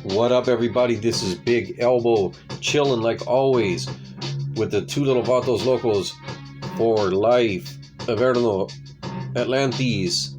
What up, everybody? This is Big Elbow, chilling like always with the two little vatos locos for life, Averno, Atlantis.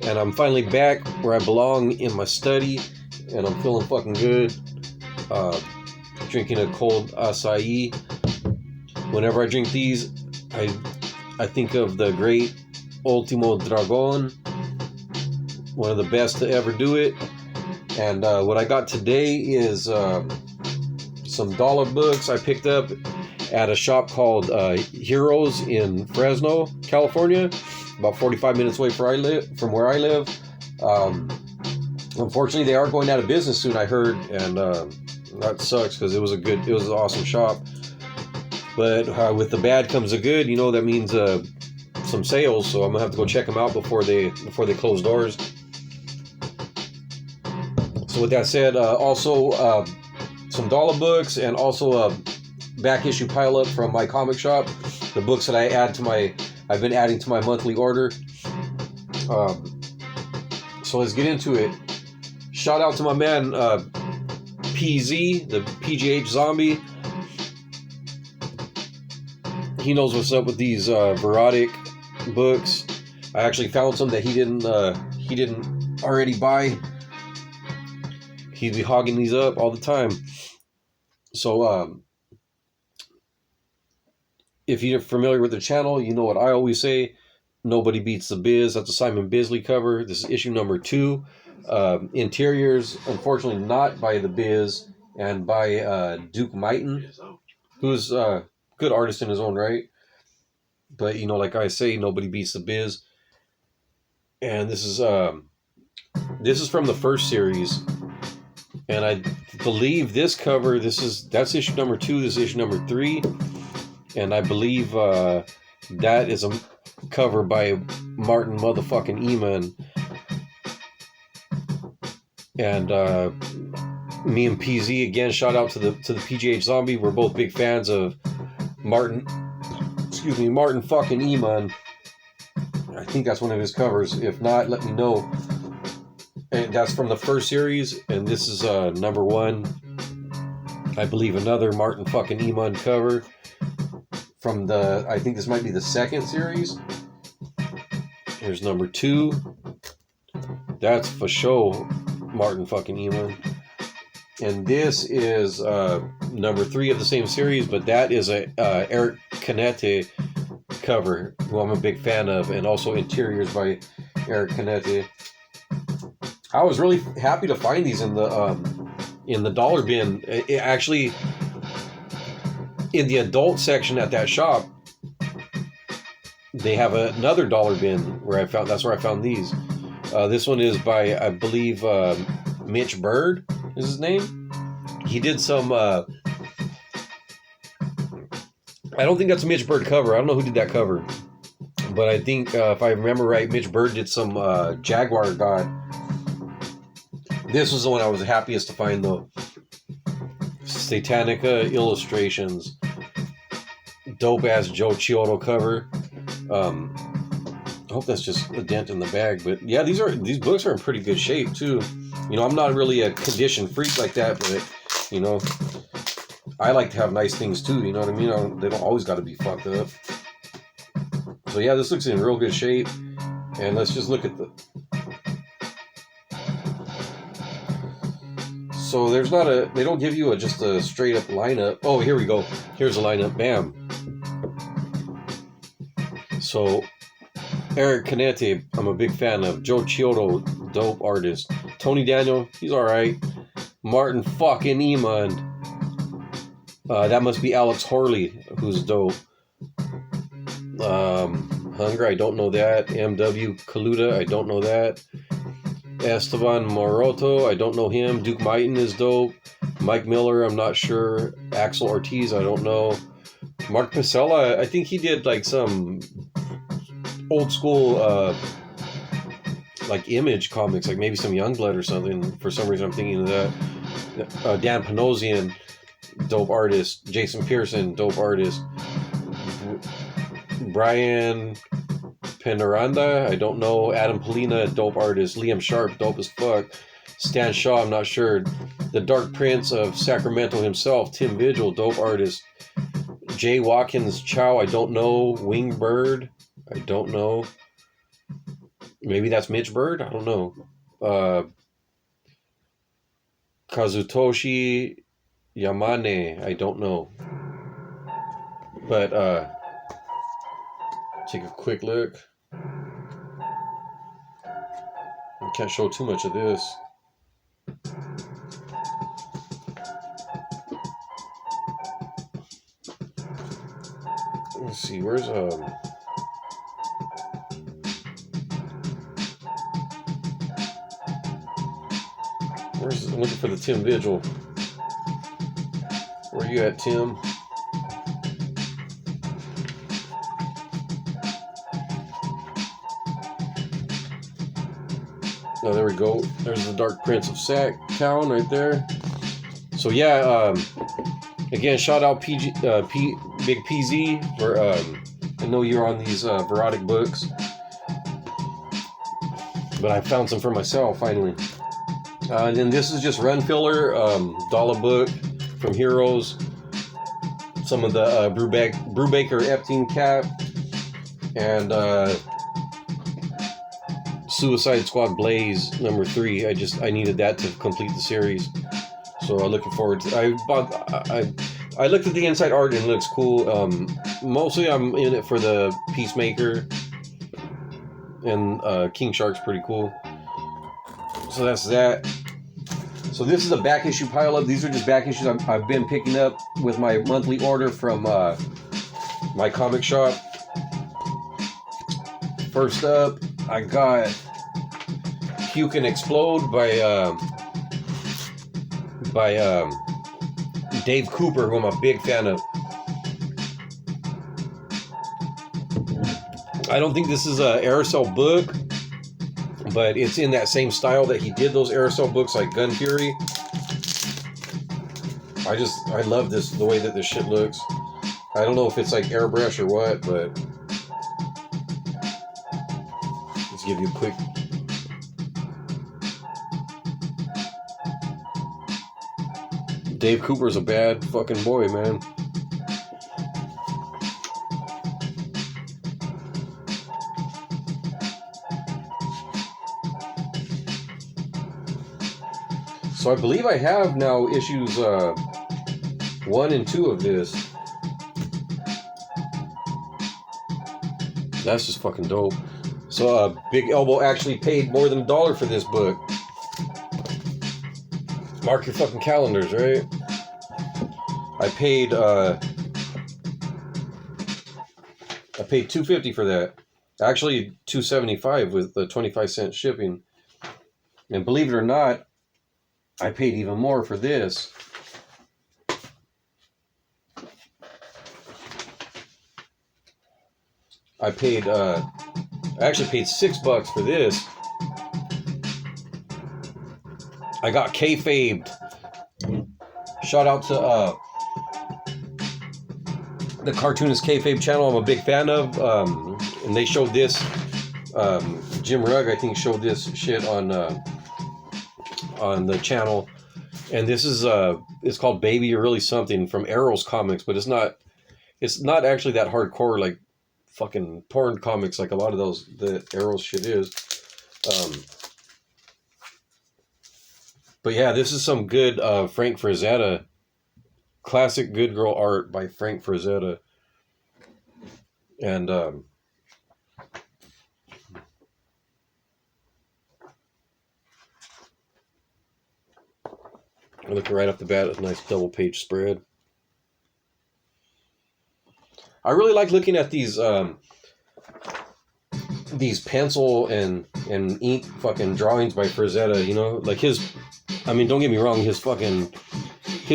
And I'm finally back where I belong in my study, and I'm feeling fucking good. Drinking a cold acai. Whenever I drink these, I think of the great Ultimo Dragon, one of the best to ever do it. And what I got today is some dollar books I picked up at a shop called Heroes in Fresno, California, about 45 minutes away from where I live. Unfortunately, they are going out of business soon, I heard, and that sucks because it was an awesome shop. But with the bad comes the good, you know. That means some sales, so I'm gonna have to go check them out before they close doors. So with that said, also some dollar books and also a back issue pile up from my comic shop. The books that I've been adding to my monthly order. So let's get into it. Shout out to my man PZ, the PGH Zombie. He knows what's up with these Verotik books. I actually found some that he didn't already buy. He'd be hogging these up all the time. So if you're familiar with the channel, you know what I always say: nobody beats the biz. That's a Simon Bisley cover. This is issue number 2. Interiors, unfortunately, not by the Biz and by Duke Mighton, who's a good artist in his own right. But you know, like I say, nobody beats the Biz. And this is from the first series. And I believe this cover, that's issue number 2, this is issue number 3. And I believe that is a cover by Martin motherfucking Eman. And me and PZ, again, shout out to the PGH Zombie. We're both big fans of Martin fucking Eman. I think that's one of his covers. If not, let me know. And that's from the first series, and this is number 1. I believe another Martin fucking Eman cover from I think this might be the second series. Here's number 2. That's for sure Martin fucking Eman. And this is number 3 of the same series, but that is a Eric Canete cover, who I'm a big fan of, and also interiors by Eric Canete. I was really happy to find these in the dollar bin. It actually, in the adult section at that shop, they have another dollar bin where that's where I found these. This one is by, I believe, Mitch Bird is his name. He did some, I don't think that's a Mitch Bird cover. I don't know who did that cover. But I think, if I remember right, Mitch Bird did some Jaguar God. This was the one I was happiest to find, though. Satanica Illustrations. Dope-ass Joe Chiodo cover. I hope that's just a dent in the bag. But yeah, these books are in pretty good shape, too. You know, I'm not really a condition freak like that, but, you know, I like to have nice things, too. You know what I mean? They don't always got to be fucked up. So yeah, this looks in real good shape. And let's just look at So they don't give you just a straight up lineup. Oh, here we go. Here's a lineup. Bam. So, Eric Canete, I'm a big fan of. Joe Chiodo, dope artist. Tony Daniel, he's alright. Martin fucking Eman. That must be Alex Horley, who's dope. Hunger, I don't know that. M.W. Kaluta, I don't know that. Esteban Moroto, I don't know him. Duke Mighton is dope. Mike Miller, I'm not sure. Axel Ortiz, I don't know. Mark Pacella, I think he did like some old school like Image comics, like maybe some Youngblood or something. For some reason I'm thinking of that. Dan Panosian, dope artist. Jason Pearson, dope artist. Brian Penaranda, I don't know. Adam Polina, dope artist. Liam Sharp, dope as fuck. Stan Shaw, I'm not sure. The Dark Prince of Sacramento himself, Tim Vigil, dope artist. Jay Watkins Chow, I don't know. Wingbird, I don't know. Maybe that's Mitch Bird, I don't know. Kazutoshi Yamane, I don't know. But take a quick look. I can't show too much of this. Let's see, where's I'm looking for the Tim Vigil. Where you at, Tim? Oh, there we go. There's the Dark Prince of Sac Town right there. So yeah, again, shout out Big PZ for I know you're on these Verotik books, but I found some for myself finally. And then this is just run filler, dollar book from Heroes. Some of the Brubaker Epstein cap and Suicide Squad Blaze #3. I needed that to complete the series, so I'm looking forward to. I looked at the inside art and it looks cool. Mostly I'm in it for the Peacemaker, and King Shark's pretty cool. So that's that. So this is a back issue pileup. These are just back issues I've been picking up with my monthly order from my comic shop. First up, I got Puke and Explode by Dave Cooper, who I'm a big fan of. I don't think this is a aerosol book, but it's in that same style that he did those aerosol books like Gun Fury. I love this, the way that this shit looks. I don't know if it's like airbrush or what, but let's give you a quick. Dave Cooper's a bad fucking boy, man. So I believe I have now issues 1 and 2 of this. That's just fucking dope. So Big Elbow actually paid more than $1 for this book. Mark your fucking calendars, right? I paid $2.50 for that. Actually $2.75 with the 25-cent shipping. And believe it or not, I paid even more for this. I actually paid $6 for this. I got kayfabed. Shout out to the Cartoonist Kayfabe channel. I'm a big fan of, and they showed this. Jim Rugg, I think, showed this shit on the channel, and this is it's called Baby You're Really Something from Arrow's comics, but it's not actually that hardcore like fucking porn comics like a lot of those the Arrow's shit is. But yeah, this is some good Frank Frazetta, classic good girl art by Frank Frazetta, and looking right off the bat, a nice double page spread. I really like looking at these pencil and ink fucking drawings by Frazetta, you know, like his, I mean, don't get me wrong, his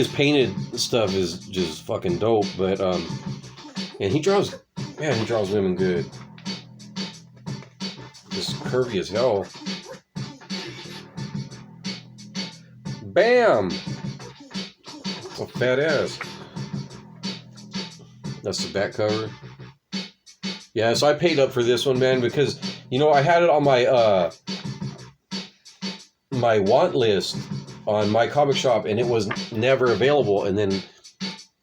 painted stuff is just fucking dope, but and he draws women good. Just curvy as hell. Bam! A fat ass. That's the back cover. Yeah, so I paid up for this one, man, because, you know, I had it on my my want list on my comic shop, and it was never available. And then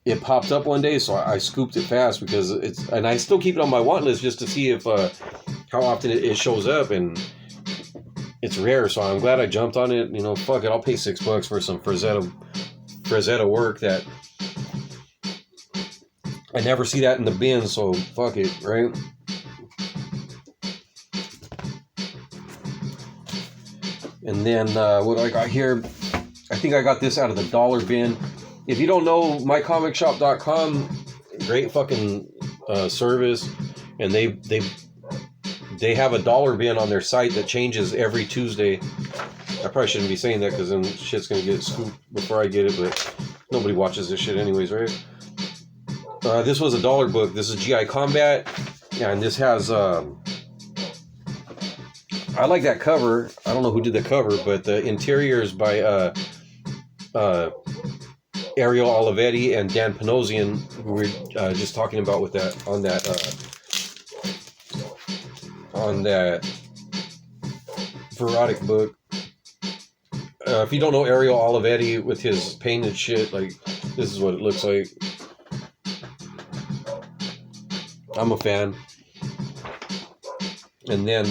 it popped up one day, so I scooped it fast because and I still keep it on my want list just to see if how often it shows up, and it's rare. So I'm glad I jumped on it. You know, fuck it, I'll pay $6 for some Frazetta work that I never see that in the bin. So fuck it, right? And then what I got here, I think I got this out of the dollar bin. If you don't know, mycomicshop.com, great fucking service, and they have a dollar bin on their site that changes every Tuesday. I probably shouldn't be saying that because then shit's gonna get scooped before I get it, but nobody watches this shit anyways, right? This was a dollar book. This is GI Combat, and this has I like that cover. I don't know who did the cover, but the interior is by Ariel Olivetti and Dan Panosian, who we were just talking about with that on that Verotik book. If you don't know Ariel Olivetti with his painted shit, like, this is what it looks like. I'm a fan. And then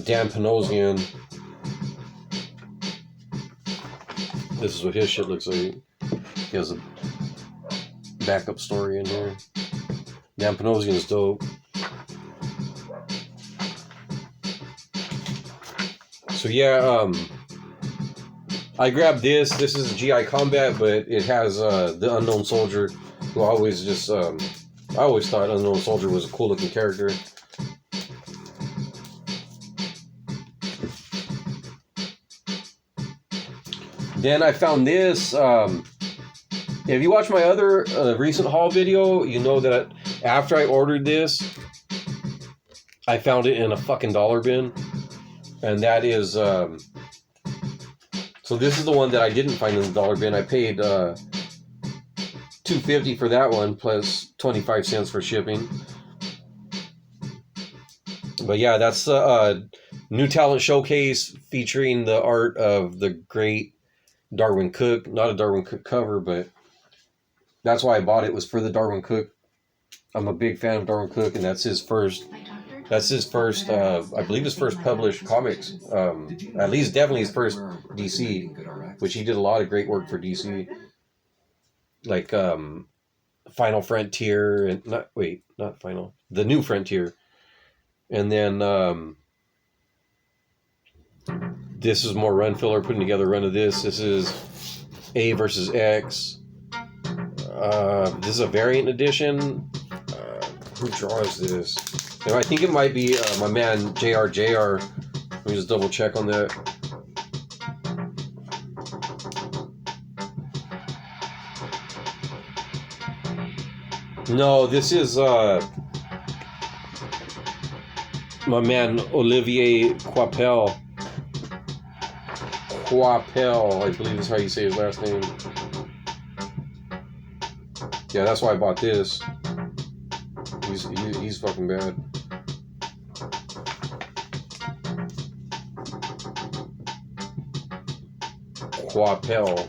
Dan Panosian, this is what his shit looks like. He has a backup story in here. Dan Panosian is dope. So yeah, I grabbed this. This is GI Combat, but it has the Unknown Soldier, who I always just I always thought Unknown Soldier was a cool looking character. Then I found this. If you watch my other recent haul video, you know that after I ordered this, I found it in a fucking dollar bin. And that is, so this is the one that I didn't find in the dollar bin. I paid $2.50 for that one, plus 25 cents for shipping. But yeah, that's a new talent showcase featuring the art of the great Darwin Cook. Not a Darwin Cook cover, but that's why I bought it, was for the Darwin Cook. I'm a big fan of Darwin Cook, and that's his first, I believe his first published comics. At least definitely his first DC, which he did a lot of great work for DC. Like Final Frontier, and not Final, The New Frontier. And then this is more run filler, putting together a run of this. This is A versus X. This is a variant edition. Who draws this? You know, I think it might be my man JR. Let me just double check on that. No, this is my man Olivier Coipel. I believe is how you say his last name. Yeah, that's why I bought this. He's fucking bad. Coipel.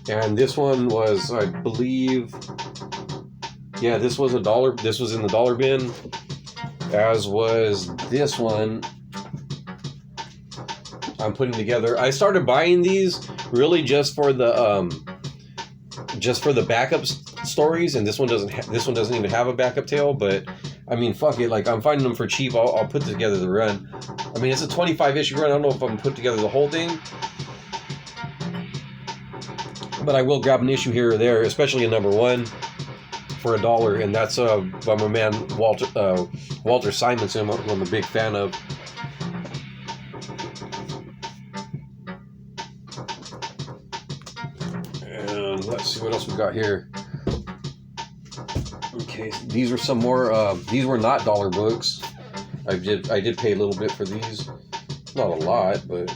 And this one was, I believe, yeah, this was $1. This was in the dollar bin, as was this one. I'm putting together. I started buying these really just for the backup stories, and this one doesn't even have a backup tale. But I mean, fuck it. Like, I'm finding them for cheap. I'll put together the run. I mean, it's a 25 issue run. I don't know if I'm put together the whole thing, but I will grab an issue here or there, especially a number one, for $1, and that's by my man Walter Simonson, who I'm a big fan of. And let's see what else we got here. Okay, these are some more. These were not dollar books. I did pay a little bit for these, not a lot, but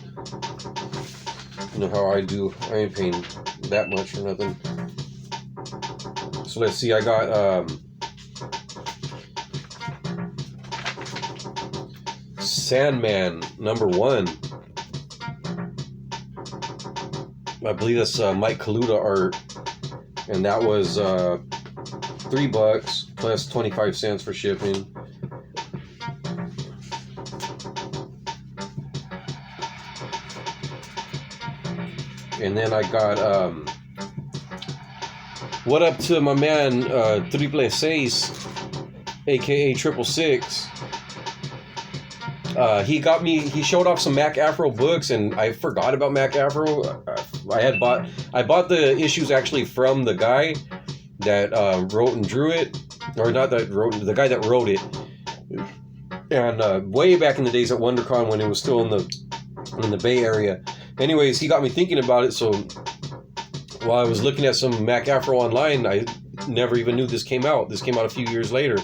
you know how I do. I ain't paying that much for nothing. So let's see. I got Sandman #1. I believe that's Mike Kaluta art, and that was $3 plus 25 cents for shipping. And then I got what up to my man Triple Seis, aka 666. He showed off some Mac Afro books, and I forgot about Mac Afro. I bought the issues actually from the guy that wrote and drew it, or not that wrote, the guy that wrote it. And way back in the days at WonderCon when it was still in the Bay Area. Anyways, he got me thinking about it, so while I was looking at some Mac Afro online, I never even knew this came out. This came out a few years later.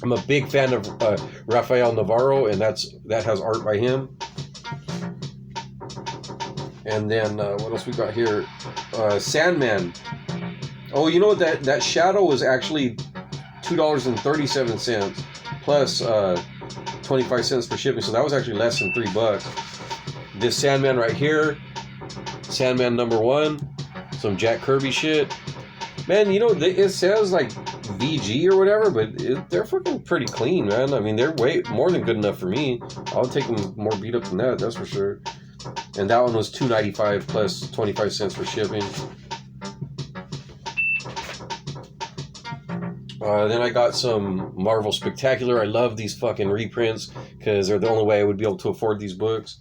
I'm a big fan of Rafael Navarro, and that has art by him. And then what else we got here? Sandman. Oh, you know what? That shadow was actually $2.37 plus 25 cents for shipping, so that was actually less than $3. This Sandman right here, Sandman #1, some Jack Kirby shit. Man, you know, it says like VG or whatever, but they're fucking pretty clean, man. I mean, they're way more than good enough for me. I'll take them more beat up than that, that's for sure. And that one was $2.95 plus 25 cents for shipping. Then I got some Marvel Spectacular. I love these fucking reprints because they're the only way I would be able to afford these books.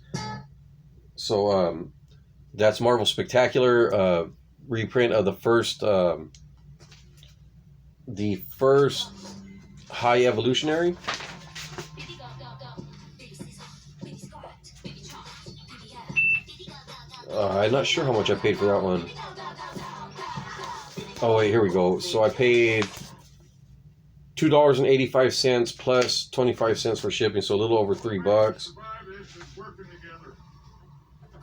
So that's Marvel Spectacular reprint of the first High Evolutionary. I'm not sure how much I paid for that one. Oh wait, here we go. So I paid $2.85 plus 25 cents for shipping, so a little over $3.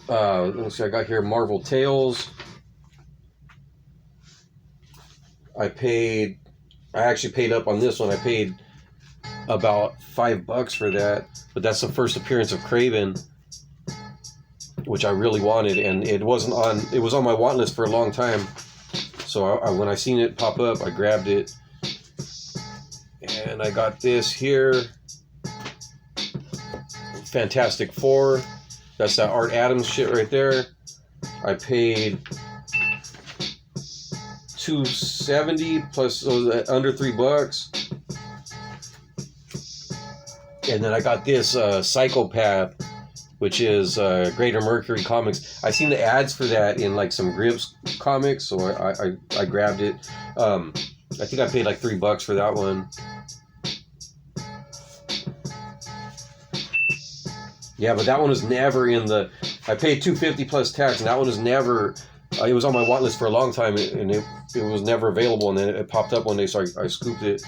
Let's see, I got here Marvel Tales. I actually paid up on this one. I paid about $5 for that, but that's the first appearance of Kraven, which I really wanted, and it was on my want list for a long time. So when I seen it pop up, I grabbed it. And I got this here, Fantastic Four. That's that Art Adams shit right there. I paid $2.70 plus under $3. And then I got this Psychopath, which is Greater Mercury Comics. I seen the ads for that in like some Grips comics, so I grabbed it. I think I paid like $3 for that one. Yeah, but that one was never in the. I paid $2.50 plus tax, and that one was never. It was on my want list for a long time, and it was never available. And then it popped up one day, so I scooped it.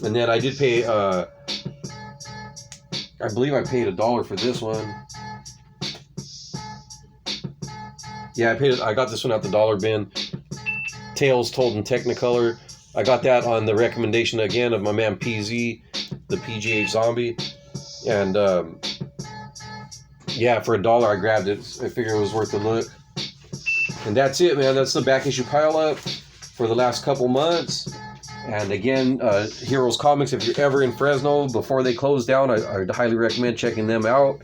And then I did pay. I believe I paid $1 for this one. Yeah, I got this one at the dollar bin. Tales Told in Technicolor. I got that on the recommendation again of my man PZ, the PGH Zombie, and. Yeah, for $1 I grabbed it. I figured it was worth a look. And that's it, man. That's the back issue pile up for the last couple months. And again, Heroes Comics, if you're ever in Fresno before they close down, I'd highly recommend checking them out.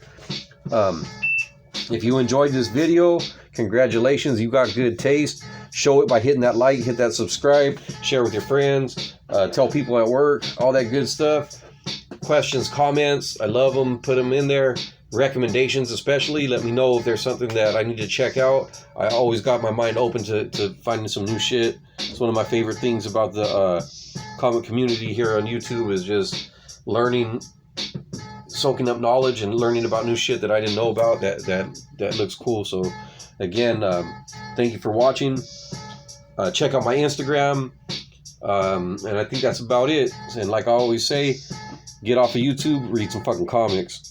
If you enjoyed this video, congratulations, you got good taste. Show it by hitting that like, hit that subscribe, share with your friends, tell people at work, all that good stuff. Questions, comments, I love them. Put them in there. Recommendations especially, let me know if there's something that I need to check out. I always got my mind open to finding some new shit. It's one of my favorite things about the comic community here on YouTube is just learning, soaking up knowledge and learning about new shit that I didn't know about that looks cool. So again, thank you for watching. Check out my Instagram, and I think that's about it. And like I always say, get off of YouTube, read some fucking comics.